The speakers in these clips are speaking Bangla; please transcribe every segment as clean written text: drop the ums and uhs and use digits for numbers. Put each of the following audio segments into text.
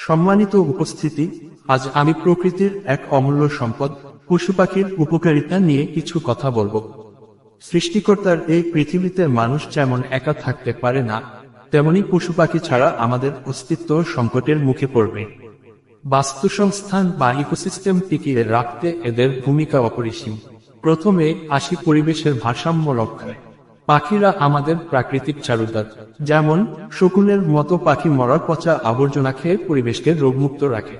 সম্মানিত উপস্থিতি, আজ আমি প্রকৃতির এক অমূল্য সম্পদ পশু পাখির উপকারিতা নিয়ে কিছু কথা বলবো। সৃষ্টিকর্তার এই পৃথিবীতে মানুষ যেমন একা থাকতে পারে না, তেমনি পশু পাখি ছাড়া আমাদের অস্তিত্ব সংকটের মুখে পড়বে। বাস্তুসংস্থান বা ইকোসিস্টেম টিকিয়ে রাখতে এদের ভূমিকা অপরিসীম। প্রথমে আসি পরিবেশের ভারসাম্য রক্ষায়। পাখিরা আমাদের প্রাকৃতিক চারুদার, যেমন শকুনের মতো পাখি মরা পচা আবর্জনা খেয়ে পরিবেশকে রোগমুক্ত রাখে।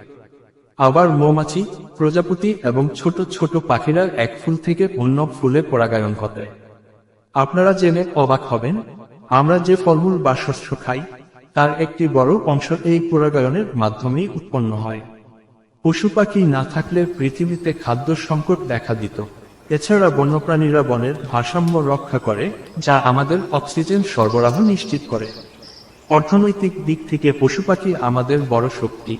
আবার মৌমাছি, প্রজাপতি এবং ছোট ছোট পাখিরা এক ফুল থেকে অন্য ফুলে পরাগায়ন ঘটায়। আপনারা জেনে অবাক হবেন, আমরা যে ফলমূল বা শস্য খাই তার একটি বড় অংশ এই পরাগায়নের মাধ্যমেই উৎপন্ন হয়। পশু পাখি না থাকলে পৃথিবীতে খাদ্য সংকট দেখা দিত। এছাড়া বন্যপ্রাণীরা বনের ভারসাম্য রক্ষা করে, যা আমাদের অক্সিজেন সরবরাহ নিশ্চিত করে। অর্থনৈতিক দিক থেকে পশু পাখি আমাদের বড় শক্তি।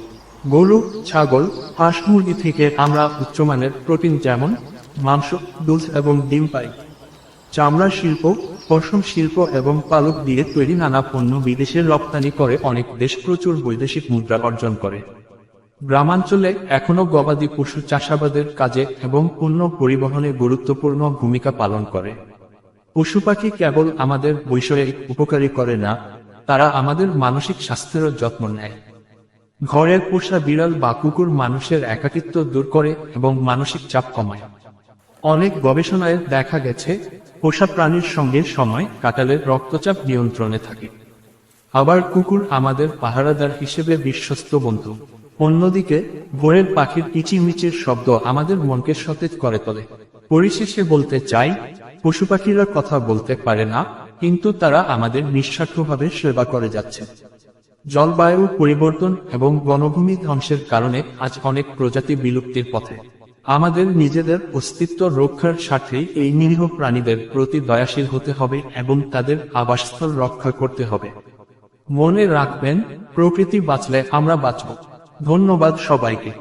গরু, ছাগল, হাঁস মুরগি থেকে আমরা উচ্চমানের প্রোটিন যেমন মাংস, দুধ এবং ডিম পাই। চামড়া শিল্প, পশম শিল্প এবং পালক দিয়ে তৈরি নানা পণ্য বিদেশে রপ্তানি করে অনেক দেশ প্রচুর বৈদেশিক মুদ্রা অর্জন করে। গ্রামাঞ্চলে এখনো গবাদি পশু চাষাবাদের কাজে এবং পণ্য পরিবহনে গুরুত্বপূর্ণ ভূমিকা পালন করে। পশু পাখি কেবল আমাদের বৈষয়িক উপকারী করে না, তারা আমাদের মানসিক স্বাস্থ্যেরও যত্ন নেয়। ঘরের পোষা বিড়াল বা কুকুর মানুষের একাকিত্ব দূর করে এবং মানসিক চাপ কমায়। অনেক গবেষণায় দেখা গেছে, পোষা প্রাণীর সঙ্গে সময় কাটালে রক্তচাপ নিয়ন্ত্রণে থাকে। আবার কুকুর আমাদের পাহারাদার হিসেবে বিশ্বস্ত বন্ধু। অন্যদিকে ভোরের পাখির কিচিরমিচির শব্দ আমাদের মনকে সতেজ করে তোলে। পরিশেষে বলতে চাই, পশু পাখিরা কথা বলতে পারে না, কিন্তু তারা আমাদের নিঃস্বার্থভাবে সেবা করে যাচ্ছে। জলবায়ু পরিবর্তন এবং বনভূমি ধ্বংসের কারণে আজ অনেক প্রজাতি বিলুপ্তির পথে। আমাদের নিজেদের অস্তিত্ব রক্ষার স্বার্থেই এই নিরীহ প্রাণীদের প্রতি দয়াশীল হতে হবে এবং তাদের আবাসস্থল রক্ষা করতে হবে। মনে রাখবেন, প্রকৃতি বাঁচলে আমরা বাঁচব। ধন্যবাদ সবাইকে।